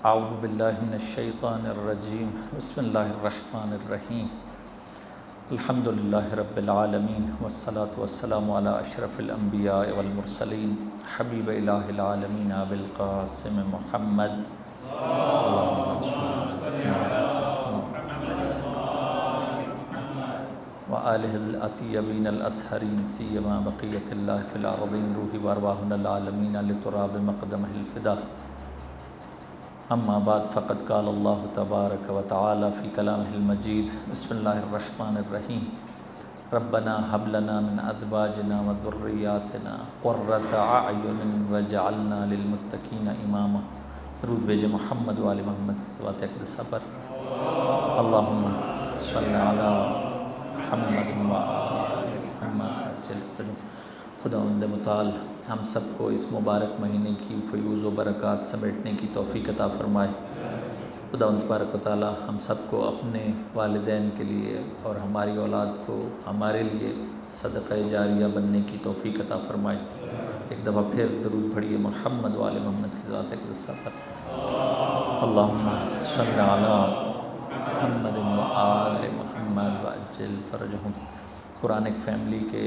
اعوذ باللہ من الشیطان الرجیم بسم اللہ الرحمن الرحیم الحمدللہ رب العالمین والصلاة والسلام علی اشرف الانبیاء والمرسلین حبیب الہ العالمین ابوالقاسم محمد وآلہ الاطیبین الاطہرین سیما بقیت اللہ فی الارضین روح وارواحنا العالمین لتراب مقدمہ الفدا اما بعد فقد قال اللہ تبارک و تعالی فی کلامہ المجید بسم اللہ الرحمن الرحیم ربنا هب لنا من ازواجنا وذریاتنا قرۃ اعین واجعلنا للمتقین اماما درود بھیجے محمد و آل محمد کی صلوات اقدسہ پر اللہم صلی علی محمد و آل محمد۔ خداوند متعال ہم سب کو اس مبارک مہینے کی فیوز و برکات سمیٹنے کی توفیق عطا فرمائے۔ خداوند تبارک و تعالی ہم سب کو اپنے والدین کے لیے اور ہماری اولاد کو ہمارے لیے صدقہ جاریہ بننے کی توفیق عطا فرمائے۔ ایک دفعہ پھر درود پڑھیے محمد و آل محمد کی ذات اقدسہ پر اللہم صلی علی محمد و آل محمد وعجل فرجہم۔ قرآنک فیملی کے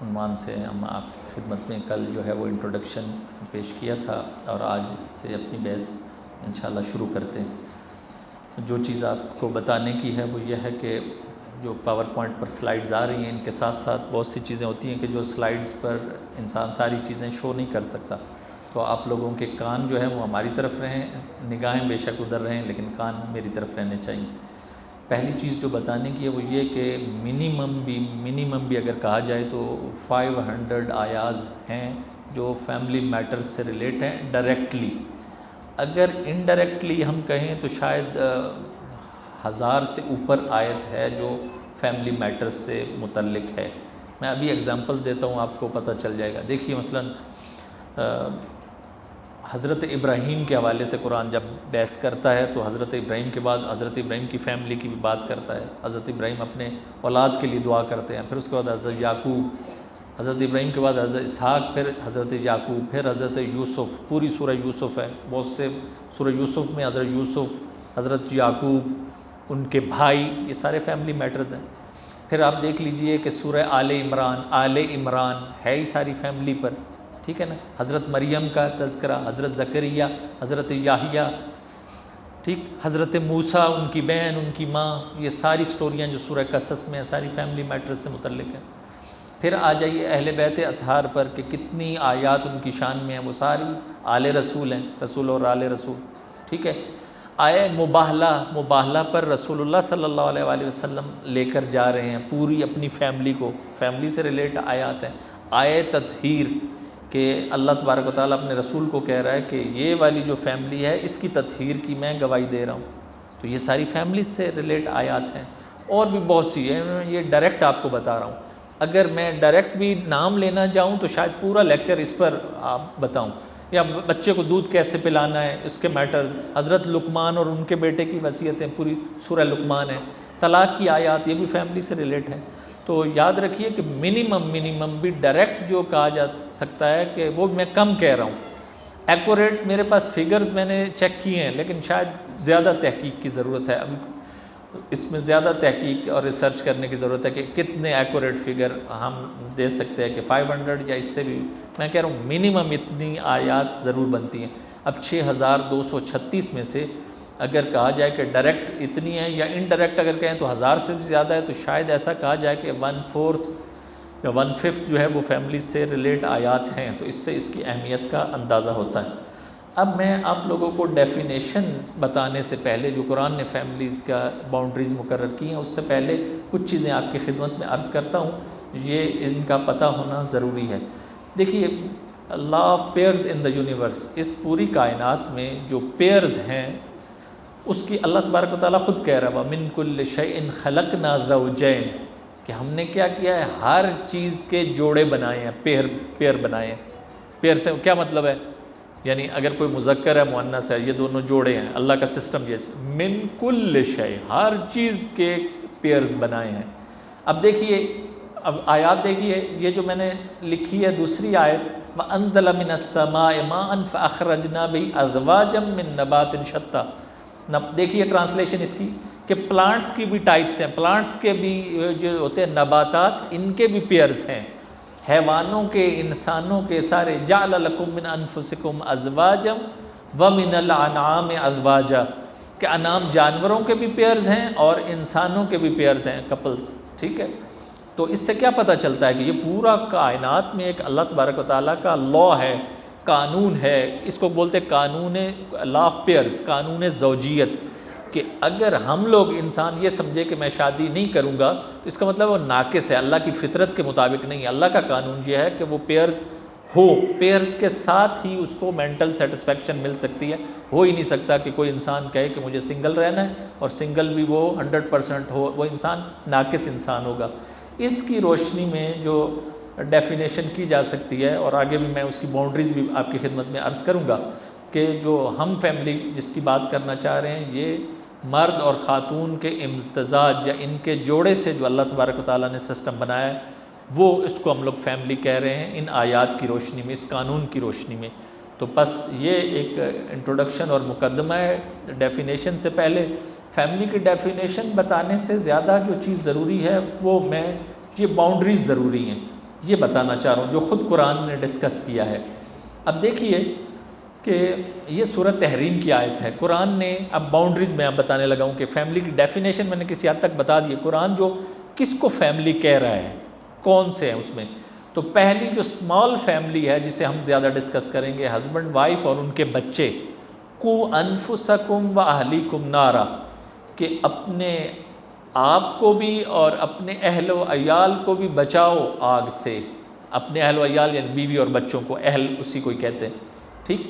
عنوان سے ہم آپ کی خدمت میں کل جو ہے وہ انٹروڈکشن پیش کیا تھا اور آج اس سے اپنی بحث انشاءاللہ شروع کرتے ہیں۔ جو چیز آپ کو بتانے کی ہے وہ یہ ہے کہ جو پاور پوائنٹ پر سلائیڈز آ رہی ہیں ان کے ساتھ ساتھ بہت سی چیزیں ہوتی ہیں کہ جو سلائیڈز پر انسان ساری چیزیں شو نہیں کر سکتا، تو آپ لوگوں کے کان جو ہیں وہ ہماری طرف رہیں، نگاہیں بے شک ادھر رہیں لیکن کان میری طرف رہنے چاہیے۔ پہلی چیز جو بتانے کی ہے وہ یہ کہ منیمم بھی اگر کہا جائے تو 500 آیاز ہیں جو فیملی میٹرز سے ریلیٹ ہیں ڈائریکٹلی۔ اگر انڈائریکٹلی ہم کہیں تو شاید 1000 سے اوپر آیت ہے جو فیملی میٹرز سے متعلق ہے۔ میں ابھی ایگزامپلز دیتا ہوں، آپ کو پتہ چل جائے گا۔ دیکھیے مثلاً حضرت ابراہیم کے حوالے سے قرآن جب بحث کرتا ہے تو حضرت ابراہیم کے بعد حضرت ابراہیم کی فیملی کی بھی بات کرتا ہے۔ حضرت ابراہیم اپنے اولاد کے لیے دعا کرتے ہیں، پھر اس کے بعد حضرت یعقوب، حضرت ابراہیم کے بعد حضرت اسحاق، پھر حضرت یعقوب، پھر حضرت یوسف، پوری سورہ یوسف ہے، بہت سے سورہ یوسف میں حضرت یوسف، حضرت یعقوب، ان کے بھائی، یہ سارے فیملی میٹرز ہیں۔ پھر آپ دیکھ لیجئے کہ سورہ آل عمران ہے ہی ساری فیملی پر، ٹھیک ہے نا۔ حضرت مریم کا تذکرہ، حضرت زکریا، حضرت یحییٰ، ٹھیک، حضرت موسیٰ، ان کی بہن، ان کی ماں، یہ ساری سٹوریاں جو سورہ قصص میں ہیں ساری فیملی میٹر سے متعلق ہیں۔ پھر آ جائیے اہل بیت اطہار پر کہ کتنی آیات ان کی شان میں ہیں، وہ ساری آل رسول ہیں، رسول اور آل رسول، ٹھیک ہے۔ آیہ مباہلہ پر رسول اللہ صلی اللہ علیہ وآلہ وسلم لے کر جا رہے ہیں پوری اپنی فیملی کو، فیملی سے ریلیٹ آیات ہیں۔ آیہ تطہیر کہ اللہ تبارک و تعالیٰ اپنے رسول کو کہہ رہا ہے کہ یہ والی جو فیملی ہے اس کی تطہیر کی میں گواہی دے رہا ہوں، تو یہ ساری فیملیز سے ریلیٹ آیات ہیں۔ اور بھی بہت سی ہیں، میں یہ ڈائریکٹ آپ کو بتا رہا ہوں۔ اگر میں ڈائریکٹ بھی نام لینا چاہوں تو شاید پورا لیکچر اس پر آپ بتاؤں، یا بچے کو دودھ کیسے پلانا ہے اس کے میٹرز، حضرت لقمان اور ان کے بیٹے کی وصیتیں، پوری سورہ لقمان ہے، طلاق کی آیات، یہ بھی فیملی سے ریلیٹ ہے۔ تو یاد رکھیے کہ منیمم بھی ڈائریکٹ جو کہا جا سکتا ہے کہ وہ میں کم کہہ رہا ہوں۔ ایکوریٹ میرے پاس فگرز میں نے چیک کیے ہیں لیکن شاید زیادہ تحقیق کی ضرورت ہے، ابھی اس میں زیادہ تحقیق اور ریسرچ کرنے کی ضرورت ہے کہ کتنے ایکوریٹ فگر ہم دے سکتے ہیں کہ 500 یا اس سے بھی، میں کہہ رہا ہوں منیمم اتنی آیات ضرور بنتی ہیں۔ اب 6236 میں سے اگر کہا جائے کہ ڈائریکٹ اتنی ہے یا انڈائریکٹ اگر کہیں تو 1000 سے بھی زیادہ ہے، تو شاید ایسا کہا جائے کہ 1/4 یا 1/5 جو ہے وہ فیملی سے ریلیٹ آیات ہیں، تو اس سے اس کی اہمیت کا اندازہ ہوتا ہے۔ اب میں آپ لوگوں کو ڈیفینیشن بتانے سے پہلے جو قرآن نے فیملیز کا باؤنڈریز مقرر کی ہیں اس سے پہلے کچھ چیزیں آپ کی خدمت میں عرض کرتا ہوں، یہ ان کا پتہ ہونا ضروری ہے۔ دیکھیے law of pairs in the universe, اس پوری کائنات میں جو پیئرز ہیں اس کی اللہ تبارک و تعالیٰ خود کہہ رہا ہے وَمِن كُلِّ شَيْءٍ خَلَقْنَا زَوْجَيْنِ، کہ ہم نے کیا کیا ہے، ہر چیز کے جوڑے بنائے ہیں، پیئر بنائے ہیں۔ پیئر سے کیا مطلب ہے، یعنی اگر کوئی مذکر ہے مؤنث ہے، یہ دونوں جوڑے ہیں۔ اللہ کا سسٹم یہ من کل شیء، ہر چیز کے پیئرز بنائے ہیں۔ اب دیکھیے، اب آیات دیکھیے، یہ جو میں نے لکھی ہے دوسری آیت وَأَنزَلَ مِنَ السَّمَاءِ مَاءً فَأَخْرَجْنَا بِهِ أَزْوَاجًا مِّن نَبَاتٍ شَتَّىٰ۔ دیکھیے ٹرانسلیشن اس کی کہ پلانٹس کی بھی ٹائپس ہیں، پلانٹس کے بھی جو ہوتے ہیں نباتات، ان کے بھی پیئرز ہیں، حیوانوں کے، انسانوں کے، سارے۔ جَعَلَ لَكُم مِّنْ أَنفُسِكُمْ أَزْوَاجًا وَمِنَ الْأَنْعَامِ أَزْوَاجًا، کہ انعام جانوروں کے بھی پیئرز ہیں اور انسانوں کے بھی پیئرز ہیں، کپلز، ٹھیک ہے۔ تو اس سے کیا پتہ چلتا ہے کہ یہ پورا کائنات میں ایک اللہ تبارک و تعالیٰ کا لا ہے، قانون ہے، اس کو بولتے قانون لا آف پیئرز، قانون زوجیت، کہ اگر ہم لوگ انسان یہ سمجھے کہ میں شادی نہیں کروں گا تو اس کا مطلب وہ ناقص ہے، اللہ کی فطرت کے مطابق نہیں ہے۔ اللہ کا قانون یہ ہے کہ وہ پیئرز ہو، پیئرز کے ساتھ ہی اس کو مینٹل سیٹسفیکشن مل سکتی ہے۔ ہو ہی نہیں سکتا کہ کوئی انسان کہے کہ مجھے سنگل رہنا ہے اور سنگل بھی وہ 100% ہو، وہ انسان ناقص انسان ہوگا۔ اس کی روشنی میں جو ڈیفینیشن کی جا سکتی ہے، اور آگے بھی میں اس کی باؤنڈریز بھی آپ کی خدمت میں عرض کروں گا، کہ جو ہم فیملی جس کی بات کرنا چاہ رہے ہیں، یہ مرد اور خاتون کے امتزاج یا ان کے جوڑے سے جو اللہ تبارک و تعالیٰ نے سسٹم بنایا ہے، وہ اس کو ہم لوگ فیملی کہہ رہے ہیں ان آیات کی روشنی میں، اس قانون کی روشنی میں۔ تو بس یہ ایک انٹروڈکشن اور مقدمہ ہے ڈیفینیشن سے پہلے۔ فیملی کی ڈیفینیشن بتانے سے زیادہ جو چیز ضروری ہے وہ میں یہ باؤنڈریز ضروری ہیں یہ بتانا چاہ رہا ہوں، جو خود قرآن نے ڈسکس کیا ہے۔ اب دیکھیے کہ یہ سورۃ تحریم کی آیت ہے، قرآن نے اب باؤنڈریز میں اب بتانے لگا ہوں کہ فیملی کی ڈیفینیشن میں نے کسی حد تک بتا دی ہے۔ قرآن جو کس کو فیملی کہہ رہا ہے، کون سے ہیں اس میں، تو پہلی جو اسمال فیملی ہے جسے ہم زیادہ ڈسکس کریں گے، ہسبینڈ وائف اور ان کے بچے، قُوا أَنفُسَكُمْ وَأَهْلِيكُمْ نَارًا، کہ اپنے آپ کو بھی اور اپنے اہل و عیال کو بھی بچاؤ آگ سے۔ اپنے اہل و عیال یعنی بیوی اور بچوں کو، اہل اسی کو ہی کہتے ہیں، ٹھیک۔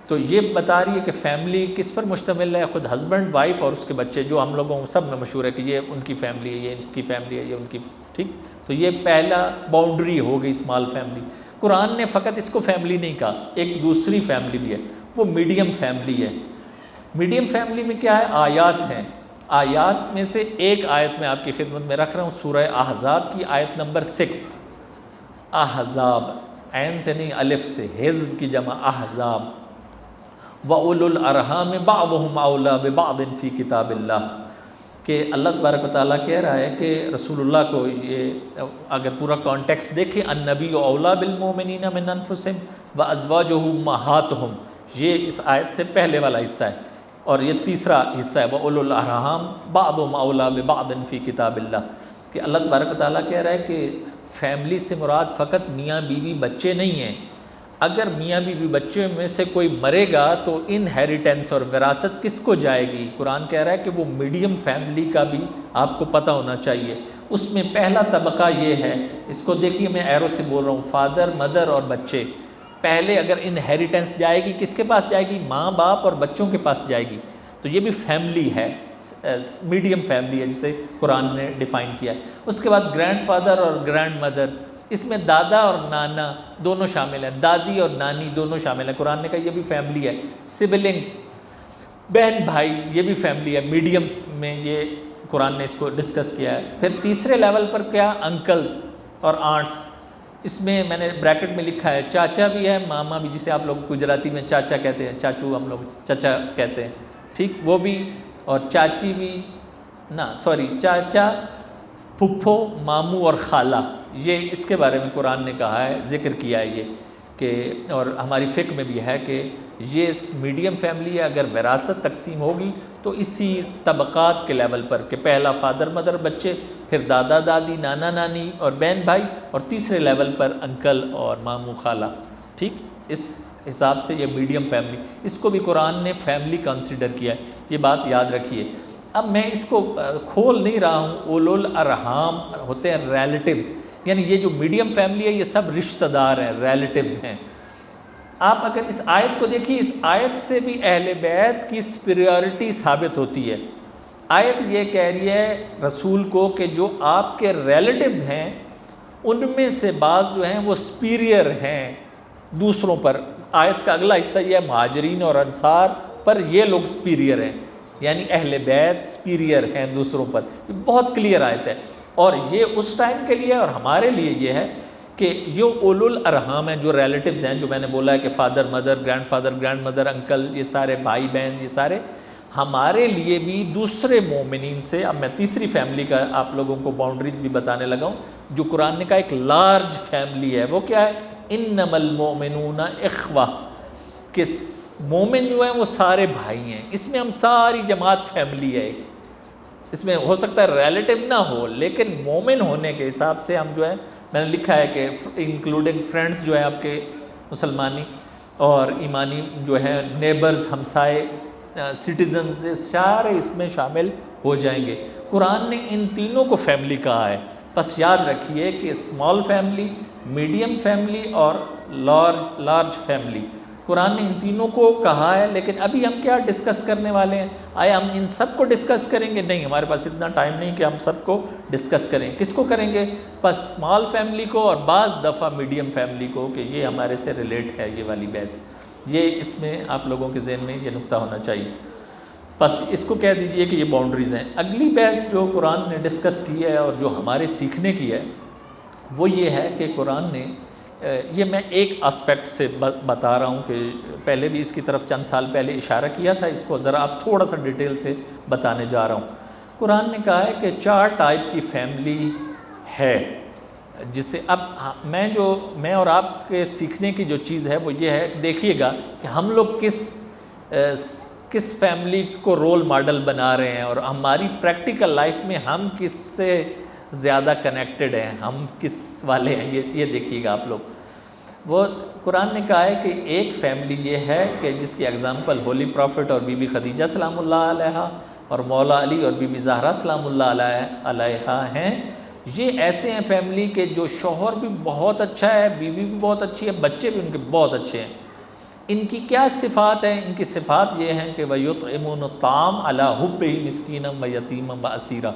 تو یہ بتا رہی ہے کہ فیملی کس پر مشتمل ہے، خود ہسبینڈ وائف اور اس کے بچے، جو ہم لوگوں سب میں مشہور ہے کہ یہ ان کی فیملی ہے، یہ اس کی فیملی ہے، یہ ان کی، ٹھیک۔ تو یہ پہلا باؤنڈری ہو گئی اسمال فیملی۔ قرآن نے فقط اس کو فیملی نہیں کہا، ایک دوسری فیملی بھی ہے، وہ میڈیم فیملی ہے۔ میڈیم فیملی میں کیا ہے، آیات ہیں۔ آیات میں سے ایک آیت میں آپ کی خدمت میں رکھ رہا ہوں، سورہ احزاب کی آیت نمبر 6۔ احزاب، عین سے نہیں الف سے، حزب کی جمع احزاب۔ وَأُولُو الْأَرْحَامِ بَعْضُهُمْ أَوْلَىٰ بِبَعْضٍ فِي كِتَابِ اللَّهِ، کہ اللہ تبارک و تعالیٰ کہہ رہا ہے کہ رسول اللہ کو، یہ اگر پورا کانٹیکسٹ دیکھیں، النبی اولیٰ بالمؤمنین من انفسہم وازواجہ امہاتہم، یہ اس آیت سے پہلے والا حصہ ہے، اور یہ تیسرا حصہ ہے وَأُولُو الْأَرْحَامِ بَعْضُهُمْ أَوْلَىٰ بِبَعْضٍ فِي كِتَابِ اللَّهِ، کہ اللہ تبارک و تعالیٰ کہہ رہا ہے کہ فیملی سے مراد فقط میاں بیوی بچے نہیں ہیں۔ اگر میاں بیوی بچے میں سے کوئی مرے گا تو انہیریٹنس اور وراثت کس کو جائے گی؟ قرآن کہہ رہا ہے کہ وہ میڈیم فیملی کا بھی آپ کو پتہ ہونا چاہیے۔ اس میں پہلا طبقہ یہ ہے، اس کو دیکھیے میں ایرو سے بول رہا ہوں، فادر مدر اور بچے۔ پہلے اگر انہیریٹنس جائے گی کس کے پاس جائے گی؟ ماں باپ اور بچوں کے پاس جائے گی، تو یہ بھی فیملی ہے، میڈیم فیملی ہے جسے قرآن نے ڈیفائن کیا ہے۔ اس کے بعد گرینڈ فادر اور گرینڈ مدر، اس میں دادا اور نانا دونوں شامل ہیں، دادی اور نانی دونوں شامل ہیں، قرآن نے کہا یہ بھی فیملی ہے۔ سبلنگ، بہن بھائی، یہ بھی فیملی ہے، میڈیم میں یہ قرآن نے اس کو ڈسکس کیا ہے۔ پھر تیسرے لیول پر کیا؟ انکلز اور آنٹس، اس میں میں نے بریکٹ میں لکھا ہے چاچا بھی ہے، ماما بھی، جسے آپ لوگ گجراتی میں چاچا کہتے ہیں، چاچو ہم لوگ چچا کہتے ہیں، ٹھیک، وہ بھی، اور چاچی بھی، چاچا، پھپھو، ماموں اور خالہ، یہ اس کے بارے میں قرآن نے کہا ہے، ذکر کیا ہے یہ، کہ اور ہماری فقہ میں بھی ہے کہ یہ میڈیم فیملی ہے۔ اگر وراثت تقسیم ہوگی تو اسی طبقات کے لیول پر، کہ پہلا فادر مدر بچے، پھر دادا دادی، نانا نانی اور بہن بھائی، اور تیسرے لیول پر انکل اور ماموں خالہ، ٹھیک۔ اس حساب سے یہ میڈیم فیملی، اس کو بھی قرآن نے فیملی کنسیڈر کیا ہے، یہ بات یاد رکھیے۔ اب میں اس کو کھول نہیں رہا ہوں، اولو الارحام ہوتے ہیں ریلیٹیوز، یعنی یہ جو میڈیم فیملی ہے یہ سب رشتہ دار ہیں، ریلیٹیوز ہیں۔ آپ اگر اس آیت کو دیکھیے، اس آیت سے بھی اہل بیت کی سپیریورٹی ثابت ہوتی ہے۔ آیت یہ کہہ رہی ہے رسول کو کہ جو آپ کے ریلیٹیوز ہیں ان میں سے بعض جو ہیں وہ سپیریئر ہیں دوسروں پر۔ آیت کا اگلا حصہ یہ ہے مہاجرین اور انصار پر یہ لوگ سپیریئر ہیں، یعنی اہل بیت سپیریئر ہیں دوسروں پر۔ یہ بہت کلیئر آیت ہے، اور یہ اس ٹائم کے لیے اور ہمارے لیے یہ ہے کہ جو اولو الارحام ہیں، جو ریلیٹیوز ہیں، جو میں نے بولا ہے کہ father mother, grand mother, uncle, یہ سارے بھائی بہن، یہ سارے ہمارے لیے بھی دوسرے مومنین سے، اب میں تیسری فیملی کا آپ لوگوں کو باؤنڈریز بھی بتانے لگا ہوں، جو قرآن نے کہا ایک لارج فیملی ہے، وہ کیا ہے؟ انما المؤمنون اخوہ، کہ مومن جو ہیں وہ سارے بھائی ہیں، اس میں ہم ساری جماعت فیملی ہے ایک، اس میں ہو سکتا ہے ریلیٹیو نہ ہو، لیکن مومن ہونے کے حساب سے ہم جو ہے، میں نے لکھا ہے کہ انکلوڈنگ فرینڈز جو ہیں آپ کے مسلمانی اور ایمانی جو ہیں، نیبرز، ہمسائے، سٹیزنز، سارے اس میں شامل ہو جائیں گے۔ قرآن نے ان تینوں کو فیملی کہا ہے، بس یاد رکھیے کہ اسمال فیملی، میڈیم فیملی اور لارج فیملی، قرآن نے ان تینوں کو کہا ہے۔ لیکن ابھی ہم کیا ڈسکس کرنے والے ہیں؟ آیا ہم ان سب کو ڈسکس کریں گے؟ نہیں، ہمارے پاس اتنا ٹائم نہیں کہ ہم سب کو ڈسکس کریں۔ کس کو کریں گے؟ بس اسمال فیملی کو، اور بعض دفعہ میڈیم فیملی کو، کہ یہ ہمارے سے ریلیٹ ہے یہ والی بحث۔ یہ اس میں آپ لوگوں کے ذہن میں یہ نقطہ ہونا چاہیے۔ بس اس کو کہہ دیجئے کہ یہ باؤنڈریز ہیں۔ اگلی بحث جو قرآن نے ڈسکس کی ہے اور جو ہمارے سیکھنے کی ہے، وہ یہ ہے کہ قرآن نے، یہ میں ایک اسپیکٹ سے بتا رہا ہوں کہ پہلے بھی اس کی طرف چند سال پہلے اشارہ کیا تھا، اس کو ذرا اب تھوڑا سا ڈیٹیل سے بتانے جا رہا ہوں۔ قرآن نے کہا ہے کہ 4 ٹائپ کی فیملی ہے، جسے اب میں اور آپ کے سیکھنے کی جو چیز ہے وہ یہ ہے، دیکھیے گا کہ ہم لوگ کس فیملی کو رول ماڈل بنا رہے ہیں، اور ہماری پریکٹیکل لائف میں ہم کس سے زیادہ کنیکٹڈ ہیں، ہم کس والے ہیں، یہ دیکھیے گا آپ لوگ۔ وہ قرآن نے کہا ہے کہ ایک فیملی یہ ہے کہ جس کی اگزامپل ہولی پروفٹ اور بی بی خدیجہ سلام اللہ علیہا اور مولا علی اور بی بی زہرا سلام اللہ علیہا ہیں۔ یہ ایسے ہیں فیملی کہ جو شوہر بھی بہت اچھا ہے، بیوی بھی بہت اچھی ہے، بچے بھی ان کے بہت اچھے ہیں۔ ان کی کیا صفات ہیں؟ ان کی صفات یہ ہیں کہ وَيُطْعِمُونَ الطَّعَامَ عَلَىٰ حُبِّهِ مِسْكِينًا وَيَتِيمًا وَأَسِيرًا،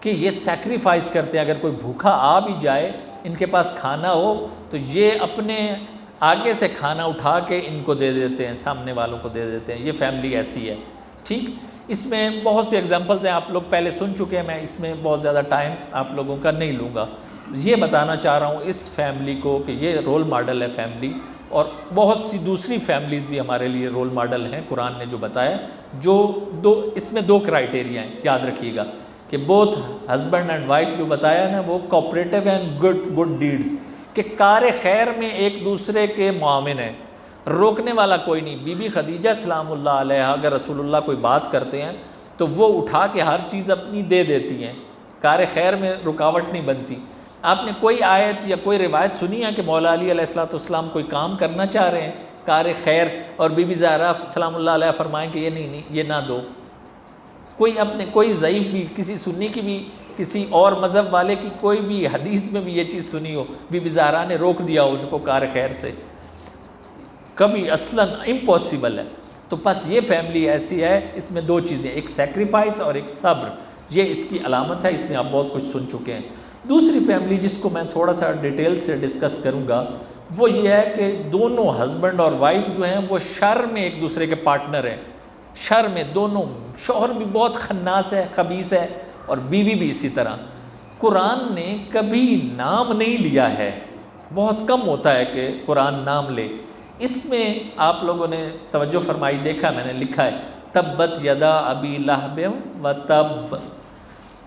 کہ یہ سیکریفائز کرتے ہیں۔ اگر کوئی بھوکا آ بھی جائے، ان کے پاس کھانا ہو، تو یہ اپنے آگے سے کھانا اٹھا کے ان کو دے دیتے ہیں، سامنے والوں کو دے دیتے ہیں۔ یہ فیملی ایسی ہے، ٹھیک۔ اس میں بہت سی ایگزامپلز ہیں، آپ لوگ پہلے سن چکے ہیں، میں اس میں بہت زیادہ ٹائم آپ لوگوں کا نہیں لوں گا۔ یہ بتانا چاہ رہا ہوں اس فیملی کو کہ یہ رول ماڈل ہے فیملی، اور بہت سی دوسری فیملیز بھی ہمارے لیے رول ماڈل ہیں۔ قرآن نے جو بتایا، اس میں 2 کرائٹیریا ہیں، یاد رکھیے گا کہ بوتھ ہسبینڈ اینڈ وائف جو بتایا نا، وہ کوآپریٹو اینڈ گڈ ڈیڈز، کہ کار خیر میں ایک دوسرے کے معاون ہیں، روکنے والا کوئی نہیں۔ بی بی خدیجہ سلام اللہ علیہا اگر رسول اللہ کوئی بات کرتے ہیں تو وہ اٹھا کے ہر چیز اپنی دے دیتی ہیں، کار خیر میں رکاوٹ نہیں بنتی۔ آپ نے کوئی آیت یا کوئی روایت سنی ہے کہ مولا علی علیہ السلام کوئی کام کرنا چاہ رہے ہیں کار خیر، اور بی بی زہرا سلام اللہ علیہ فرمائیں کہ یہ نہیں یہ نہ دو؟ کوئی ضعیف بھی، کسی سنی کی بھی، کسی اور مذہب والے کی کوئی بھی حدیث میں بھی یہ چیز سنی ہو بی بی زہرا نے روک دیا ان کو کار خیر سے؟ کبھی اصلاً امپاسبل ہے۔ تو بس یہ فیملی ایسی ہے، اس میں 2 چیزیں، ایک سیکریفائس اور ایک صبر، یہ اس کی علامت ہے۔ اس میں آپ بہت کچھ سن چکے ہیں۔ دوسری فیملی جس کو میں تھوڑا سا ڈیٹیل سے ڈسکس کروں گا، وہ یہ ہے کہ دونوں ہسبینڈ اور وائف جو ہیں وہ شر میں ایک دوسرے کے پارٹنر ہیں، شر میں دونوں، شوہر بھی بہت خناس ہے، خبیث ہے، اور بیوی بھی اسی طرح۔ قرآن نے کبھی نام نہیں لیا ہے، بہت کم ہوتا ہے کہ قرآن نام لے۔ اس میں آپ لوگوں نے توجہ فرمائی، دیکھا میں نے لکھا ہے تبت یدا ابی لہب و تب،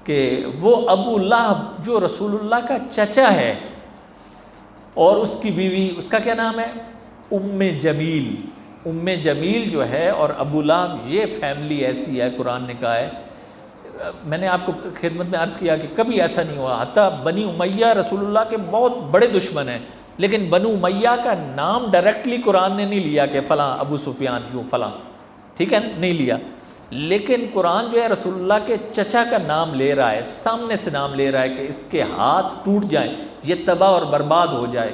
کہ وہ ابو لہب جو رسول اللہ کا چچا ہے، اور اس کی بیوی، اس کا کیا نام ہے؟ ام جمیل۔ ام جمیل جو ہے اور ابو لہب، یہ فیملی ایسی ہے، قرآن نے کہا ہے۔ میں نے آپ کو خدمت میں عرض کیا کہ کبھی ایسا نہیں ہوا، حتیٰ بنی امیہ رسول اللہ کے بہت بڑے دشمن ہیں، لیکن بنو امیہ کا نام ڈائریکٹلی قرآن نے نہیں لیا کہ فلاں ابو سفیان جو فلاں، ٹھیک ہے، نہیں لیا۔ لیکن قرآن جو ہے رسول اللہ کے چچا کا نام لے رہا ہے، سامنے سے نام لے رہا ہے کہ اس کے ہاتھ ٹوٹ جائیں، یہ تباہ اور برباد ہو جائے۔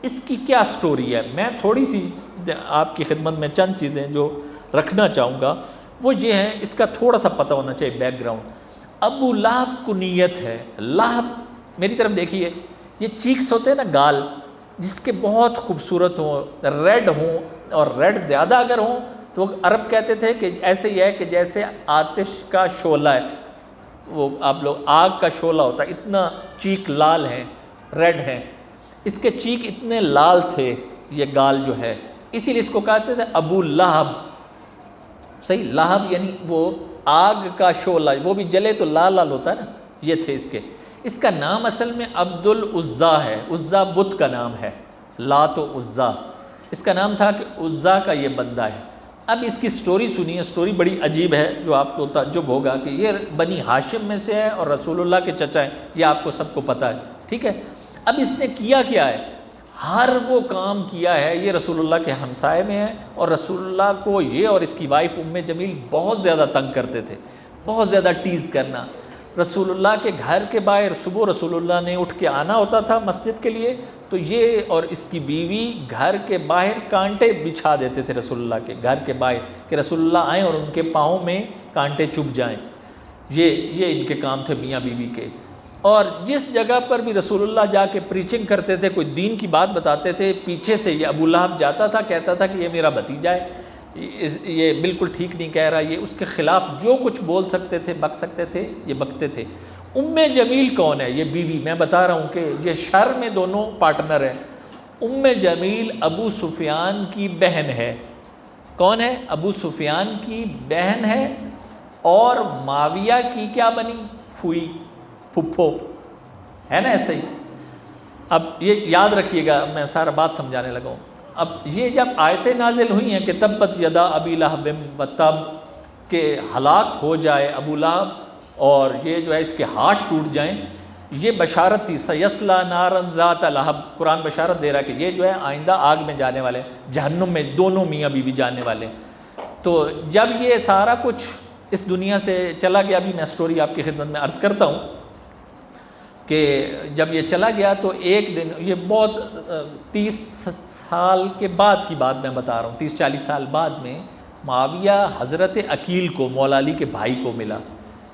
اس کی کیا سٹوری ہے؟ میں تھوڑی سی آپ کی خدمت میں چند چیزیں جو رکھنا چاہوں گا وہ یہ ہیں، اس کا تھوڑا سا پتہ ہونا چاہیے بیک گراؤنڈ۔ ابو لہب کنیت ہے، لہب، میری طرف دیکھیے، یہ چیکس ہوتے ہیں نا، گال جس کے بہت خوبصورت ہوں، ریڈ ہوں، اور ریڈ زیادہ اگر ہوں تو عرب کہتے تھے کہ ایسے ہی ہے کہ جیسے آتش کا شعلہ ہے، وہ آپ لوگ آگ کا شعلہ ہوتا ہے، اتنا چیک لال ہیں، ریڈ ہیں۔ اس کے چیک اتنے لال تھے، یہ گال جو ہے، اسی لیے اس کو کہتے تھے ابو لہب۔ صحیح، لہب یعنی وہ آگ کا شعلہ، وہ بھی جلے تو لال لال ہوتا ہے نا، یہ تھے اس کے۔ اس کا نام اصل میں عبد العزیٰ ہے، عزیٰ بت کا نام ہے، لات و عزیٰ، اس کا نام تھا کہ عزیٰ کا یہ بندہ ہے۔ اب اس کی سٹوری سنیے، سٹوری بڑی عجیب ہے، جو آپ کو تعجب ہوگا کہ یہ بنی ہاشم میں سے ہے اور رسول اللہ کے چچا ہیں، یہ آپ کو سب کو پتہ ہے، ٹھیک ہے۔ اب اس نے کیا ہے، ہر وہ کام کیا ہے، یہ رسول اللہ کے ہمسائے میں ہے، اور رسول اللہ کو یہ اور اس کی وائف ام جمیل بہت زیادہ تنگ کرتے تھے، بہت زیادہ ٹیز کرنا۔ رسول اللہ کے گھر کے باہر صبح رسول اللہ نے اٹھ کے آنا ہوتا تھا مسجد کے لیے، تو یہ اور اس کی بیوی گھر کے باہر کانٹے بچھا دیتے تھے رسول اللہ کے گھر کے باہر، کہ رسول اللہ آئیں اور ان کے پاؤں میں کانٹے چبھ جائیں۔ یہ ان کے کام تھے میاں بیوی کے۔ اور جس جگہ پر بھی رسول اللہ جا کے پریچنگ کرتے تھے، کوئی دین کی بات بتاتے تھے، پیچھے سے یہ ابو لہب جاتا تھا، کہتا تھا کہ یہ میرا بھتیجا ہے، یہ بالکل ٹھیک نہیں کہہ رہا، یہ اس کے خلاف جو کچھ بول سکتے تھے، بک سکتے تھے، یہ بکتے تھے۔ ام جمیل کون ہے؟ یہ بیوی، میں بتا رہا ہوں کہ یہ شر میں دونوں پارٹنر ہیں۔ ام جمیل ابو سفیان کی بہن ہے۔ کون ہے؟ ابو سفیان کی بہن ہے، اور معاویہ کی کیا بنی؟ پھوئی، پھپھو ہے نا، ایسے ہی۔ اب یہ یاد رکھیے گا، میں سارا بات سمجھانے لگا ہوں۔ اب یہ جب آیتیں نازل ہوئی ہیں کہ تبت یدا ابی لہب وتب، کہ ہلاک ہو جائے ابو لہب اور یہ جو ہے اس کے ہاتھ ٹوٹ جائیں، یہ بشارت تھی، سیصلی نارا ذات لہب، قرآن بشارت دے رہا ہے کہ یہ جو ہے آئندہ آگ میں جانے والے، جہنم میں دونوں میاں بیوی جانے والے۔ تو جب یہ سارا کچھ اس دنیا سے چلا گیا، ابھی میں سٹوری آپ کی خدمت میں عرض کرتا ہوں کہ جب یہ چلا گیا تو ایک دن، یہ بہت 30 سال کے بعد کی بات میں بتا رہا ہوں، 30-40 سال بعد میں معاویہ حضرت عقیل کو، مولا علی کے بھائی کو ملا،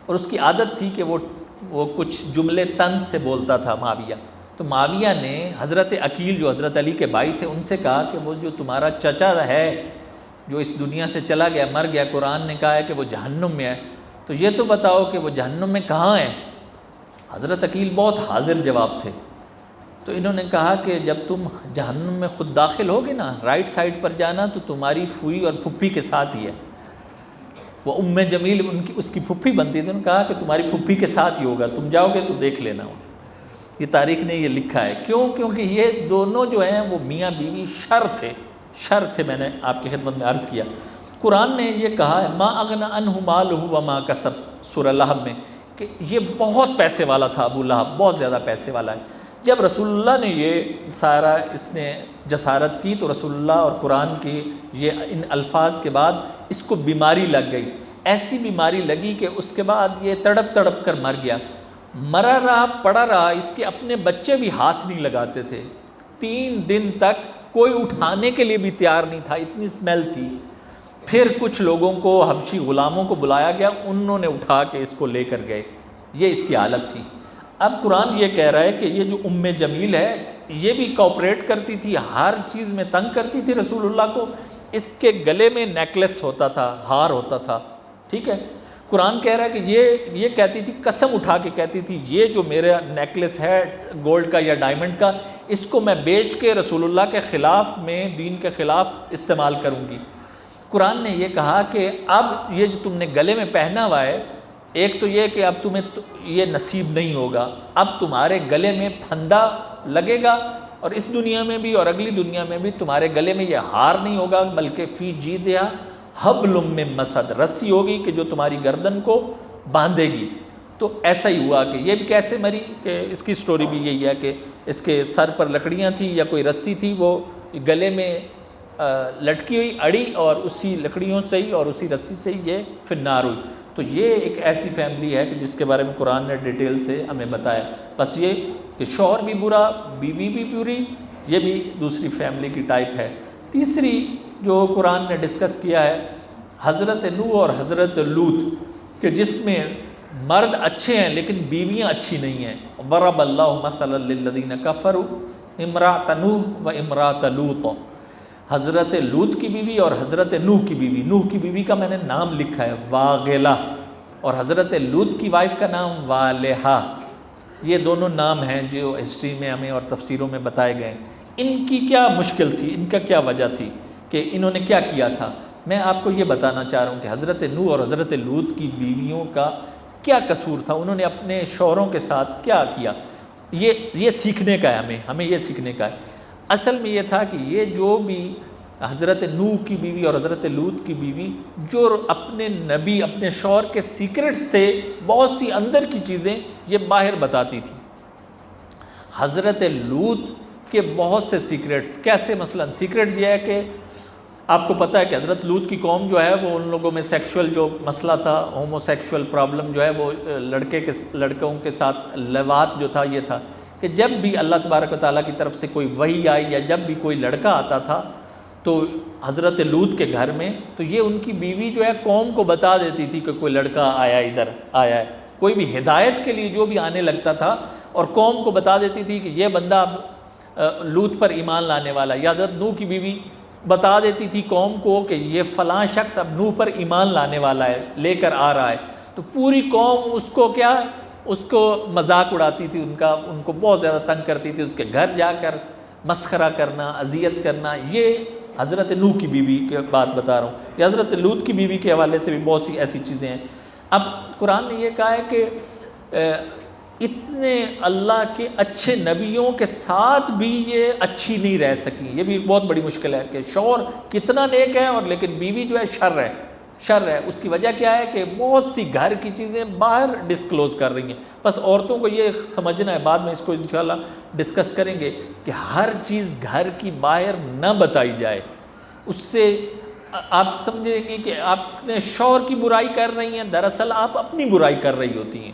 اور اس کی عادت تھی کہ وہ کچھ جملے طنز سے بولتا تھا معاویہ۔ تو معاویہ نے حضرت عقیل جو حضرت علی کے بھائی تھے ان سے کہا کہ وہ جو تمہارا چچا ہے جو اس دنیا سے چلا گیا، مر گیا، قرآن نے کہا ہے کہ وہ جہنم میں ہے، تو یہ تو بتاؤ کہ وہ جہنم میں کہاں ہے؟ حضرت عقیل بہت حاضر جواب تھے۔ تو انہوں نے کہا کہ جب تم جہنم میں خود داخل ہوگے نا، رائٹ سائڈ پر جانا تو تمہاری پھوئی اور پھپھی کے ساتھ ہی ہے۔ وہ ام جمیل اس کی پھپھی بنتی تھی، انہوں نے کہا کہ تمہاری پھپھی کے ساتھ ہی ہوگا، تم جاؤ گے تو دیکھ لینا۔ یہ تاریخ نے یہ لکھا ہے۔ کیوں؟ کیونکہ یہ دونوں جو ہیں وہ میاں بیوی شر تھے، میں نے آپ کی خدمت میں عرض کیا۔ قرآن نے یہ کہا ہے ما اغنی عنہ مالہ وما کسب، سورہ لہب میں، کہ یہ بہت پیسے والا تھا ابو لہب، بہت زیادہ پیسے والا ہے۔ جب رسول اللہ نے یہ سارا اس نے جسارت کی تو رسول اللہ اور قرآن کی یہ ان الفاظ کے بعد اس کو بیماری لگ گئی، ایسی بیماری لگی کہ اس کے بعد یہ تڑپ کر مر گیا۔ مرا رہا، پڑا رہا، اس کے اپنے بچے بھی ہاتھ نہیں لگاتے تھے، 3 دن تک کوئی اٹھانے کے لیے بھی تیار نہیں تھا، اتنی اسمیل تھی۔ پھر کچھ لوگوں کو، حبشی غلاموں کو بلایا گیا، انہوں نے اٹھا کے اس کو لے کر گئے، یہ اس کی حالت تھی۔ اب قرآن یہ کہہ رہا ہے کہ یہ جو ام جمیل ہے یہ بھی کوپریٹ کرتی تھی، ہر چیز میں تنگ کرتی تھی رسول اللہ کو۔ اس کے گلے میں نیکلس ہوتا تھا، ہار ہوتا تھا، ٹھیک ہے۔ قرآن کہہ رہا ہے کہ یہ کہتی تھی، قسم اٹھا کے کہتی تھی، یہ جو میرا نیکلس ہے گولڈ کا یا ڈائمنڈ کا، اس کو میں بیچ کے رسول اللہ کے خلاف میں، دین کے خلاف استعمال کروں گی۔ قرآن نے یہ کہا کہ اب یہ جو تم نے گلے میں پہنا ہوا ہے، ایک تو یہ کہ اب تمہیں یہ نصیب نہیں ہوگا، اب تمہارے گلے میں پھندا لگے گا، اور اس دنیا میں بھی اور اگلی دنیا میں بھی تمہارے گلے میں یہ ہار نہیں ہوگا، بلکہ فی جیدہا حبل من مسد، رسی ہوگی کہ جو تمہاری گردن کو باندھے گی۔ تو ایسا ہی ہوا کہ یہ بھی کیسے مری، کہ اس کی سٹوری بھی یہی ہے کہ اس کے سر پر لکڑیاں تھیں یا کوئی رسی تھی، وہ گلے میں لٹکی ہوئی اڑی، اور اسی لکڑیوں سے ہی اور اسی رسی سے ہی یہ فی النار ہوئی۔ تو یہ ایک ایسی فیملی ہے کہ جس کے بارے میں قرآن نے ڈیٹیل سے ہمیں بتایا۔ بس یہ کہ شوہر بھی برا، بیوی بھی بری، یہ بھی دوسری فیملی کی ٹائپ ہے۔ تیسری جو قرآن نے ڈسکس کیا ہے، حضرت نوح اور حضرت لوط، کہ جس میں مرد اچھے ہیں لیکن بیویاں اچھی نہیں ہیں۔ ضرب اللہ مثلا للذین کفروا امرأۃ نوح و امرأۃ لوط، حضرت لوط کی بیوی اور حضرت نوح کی بیوی۔ نوح کی بیوی کا میں نے نام لکھا ہے واغلہ، اور حضرت لوط کی وائف کا نام والہا، یہ دونوں نام ہیں جو ہسٹری میں ہمیں اور تفسیروں میں بتائے گئے ہیں۔ ان کی کیا مشکل تھی، ان کا کیا وجہ تھی کہ انہوں نے کیا کیا تھا؟ میں آپ کو یہ بتانا چاہ رہا ہوں کہ حضرت نوح اور حضرت لوط کی بیویوں کا کیا قصور تھا، انہوں نے اپنے شوہروں کے ساتھ کیا کیا۔ یہ سیکھنے کا ہے، ہمیں یہ سیکھنے کا ہے۔ اصل میں یہ تھا کہ یہ جو بھی حضرت نوح کی بیوی اور حضرت لوط کی بیوی جو اپنے نبی اپنے شوہر کے سیکرٹس تھے، بہت سی اندر کی چیزیں یہ باہر بتاتی تھی۔ حضرت لوط کے بہت سے سیکرٹس، کیسے؟ مثلا سیکرٹ یہ ہے کہ آپ کو پتہ ہے کہ حضرت لوط کی قوم جو ہے وہ ان لوگوں میں سیکشول جو مسئلہ تھا، ہومو سیکشول پرابلم جو ہے وہ لڑکوں کے ساتھ لواط جو تھا، یہ تھا کہ جب بھی اللہ تبارک و تعالیٰ کی طرف سے کوئی وحی آئی یا جب بھی کوئی لڑکا آتا تھا تو حضرت لوط کے گھر میں، تو یہ ان کی بیوی جو ہے قوم کو بتا دیتی تھی کہ کوئی لڑکا آیا، ادھر آیا ہے۔ کوئی بھی ہدایت کے لیے جو بھی آنے لگتا تھا اور قوم کو بتا دیتی تھی کہ یہ بندہ لوط پر ایمان لانے والا ہے، یا حضرت نوح کی بیوی بتا دیتی تھی قوم کو کہ یہ فلاں شخص اب نوح پر ایمان لانے والا ہے، لے کر آ رہا ہے، تو پوری قوم اس کو کیا، اس کو مذاق اڑاتی تھی، ان کو بہت زیادہ تنگ کرتی تھی، اس کے گھر جا کر مسخرہ کرنا، اذیت کرنا۔ یہ حضرت نوح کی بیوی کی بات بتا رہا ہوں۔ یہ حضرت لوط کی بیوی کے حوالے سے بھی بہت سی ایسی چیزیں ہیں۔ اب قرآن نے یہ کہا ہے کہ اتنے اللہ کے اچھے نبیوں کے ساتھ بھی یہ اچھی نہیں رہ سکی۔ یہ بھی ایک بہت بڑی مشکل ہے کہ شوہر کتنا نیک ہے اور لیکن بیوی جو ہے شر ہے۔ اس کی وجہ کیا ہے کہ بہت سی گھر کی چیزیں باہر ڈسکلوز کر رہی ہیں۔ بس عورتوں کو یہ سمجھنا ہے، بعد میں اس کو انشاءاللہ ڈسکس کریں گے کہ ہر چیز گھر کی باہر نہ بتائی جائے۔ اس سے آپ سمجھیں گے کہ آپ نے شوہر کی برائی کر رہی ہیں، دراصل آپ اپنی برائی کر رہی ہوتی ہیں۔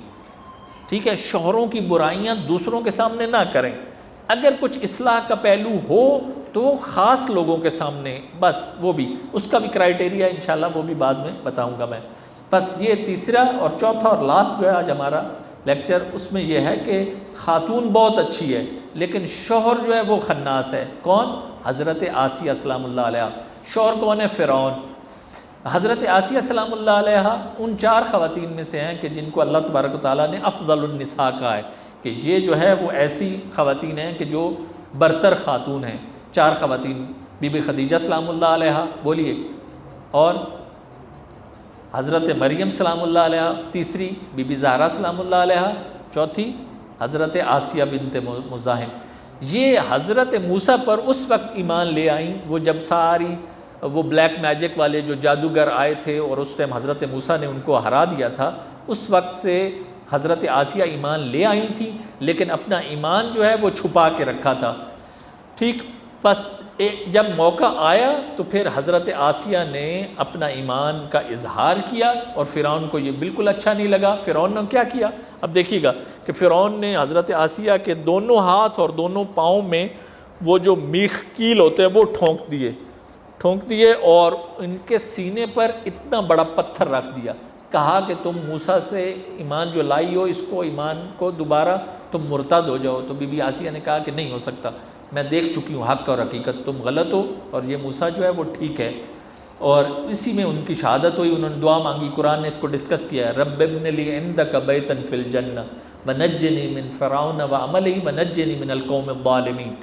ٹھیک ہے، شوہروں کی برائیاں دوسروں کے سامنے نہ کریں۔ اگر کچھ اصلاح کا پہلو ہو تو خاص لوگوں کے سامنے، بس وہ بھی اس کا بھی کرائیٹیریا انشاءاللہ وہ بھی بعد میں بتاؤں گا میں۔ بس یہ تیسرا اور چوتھا اور لاسٹ جو ہے آج ہمارا لیکچر، اس میں یہ ہے کہ خاتون بہت اچھی ہے لیکن شوہر جو ہے وہ خناس ہے۔ کون؟ حضرت آسیہ سلام اللہ علیہ۔ شوہر کون ہے؟ فرعون۔ حضرت آسیہ سلام اللہ علیہ ان 4 خواتین میں سے ہیں کہ جن کو اللہ تبارک و تعالیٰ نے افضل النساء کہا ہے کہ یہ جو ہے وہ ایسی خواتین ہیں کہ جو برتر خاتون ہیں۔ 4 خواتین، بی بی خدیجہ سلام اللہ علیہ، بولیے، اور حضرت مریم سلام اللہ علیہ، تیسری بی بی زہرا سلام اللہ علیہ، چوتھی حضرت آسیہ بنت مزاحم۔ یہ حضرت موسیٰ پر اس وقت ایمان لے آئیں، وہ جب ساری وہ بلیک میجک والے جو جادوگر آئے تھے اور اس ٹائم حضرت موسیٰ نے ان کو ہرا دیا تھا، اس وقت سے حضرت آسیہ ایمان لے آئی تھی لیکن اپنا ایمان جو ہے وہ چھپا کے رکھا تھا۔ ٹھیک، بس جب موقع آیا تو پھر حضرت آسیہ نے اپنا ایمان کا اظہار کیا اور فرعون کو یہ بالکل اچھا نہیں لگا۔ فرعون نے کیا کیا؟ اب دیکھیے گا کہ فرعون نے حضرت آسیہ کے دونوں ہاتھ اور دونوں پاؤں میں وہ جو میخ کیل ہوتے ہیں وہ ٹھونک دیے اور ان کے سینے پر اتنا بڑا پتھر رکھ دیا، کہا کہ تم موسیٰ سے ایمان جو لائی ہو اس کو ایمان کو دوبارہ تم مرتد ہو جاؤ۔ تو بی بی آسیہ نے کہا کہ نہیں ہو سکتا، میں دیکھ چکی ہوں حق اور حقیقت، تم غلط ہو اور یہ موسیٰ جو ہے وہ ٹھیک ہے۔ اور اسی میں ان کی شہادت ہوئی، انہوں نے دعا مانگی۔ قرآن نے اس کو ڈسکس کیا ہے، رب ابن لی عندک بیتا فی الجنہ ونجنی من فرعون وعملہ ونجنی من القوم الظالمین۔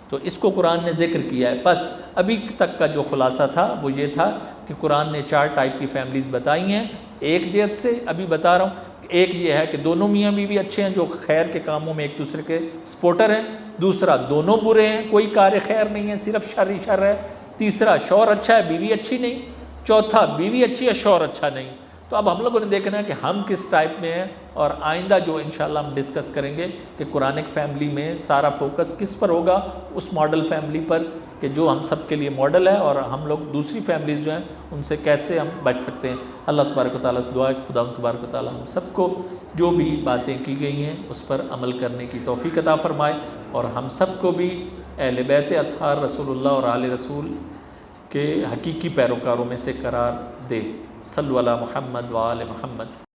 تو اس کو قرآن نے ذکر کیا ہے۔ بس ابھی تک کا جو خلاصہ تھا وہ یہ تھا کہ قرآن نے 4 ٹائپ کی فیملیز بتائی ہیں۔ ایک جہت سے ابھی بتا رہا ہوں، ایک یہ ہے کہ دونوں میاں بیوی اچھے ہیں جو خیر کے کاموں میں ایک دوسرے کے سپورٹر ہیں۔ دوسرا، دونوں برے ہیں، کوئی کار خیر نہیں ہے، صرف شر ہی شر ہے۔ تیسرا، شوہر اچھا ہے، بیوی اچھی نہیں۔ چوتھا، بیوی اچھی ہے، شوہر اچھا نہیں۔ تو اب ہم لوگوں نے دیکھنا ہے کہ ہم کس ٹائپ میں ہیں، اور آئندہ جو انشاءاللہ ہم ڈسکس کریں گے کہ قرآنک فیملی میں سارا فوکس کس پر ہوگا، اس ماڈل فیملی پر کہ جو ہم سب کے لیے ماڈل ہے، اور ہم لوگ دوسری فیملیز جو ہیں ان سے کیسے ہم بچ سکتے ہیں۔ اللہ تبارک و تعالیٰ سے دعا ہے کہ خدا تبارک و تعالیٰ ہم سب کو جو بھی باتیں کی گئی ہیں اس پر عمل کرنے کی توفیق عطا فرمائے، اور ہم سب کو بھی اہل بیت اطہار رسول اللہ اور آل رسول کے حقیقی پیروکاروں میں سے قرار دے۔ صلو علی محمد و آل محمد۔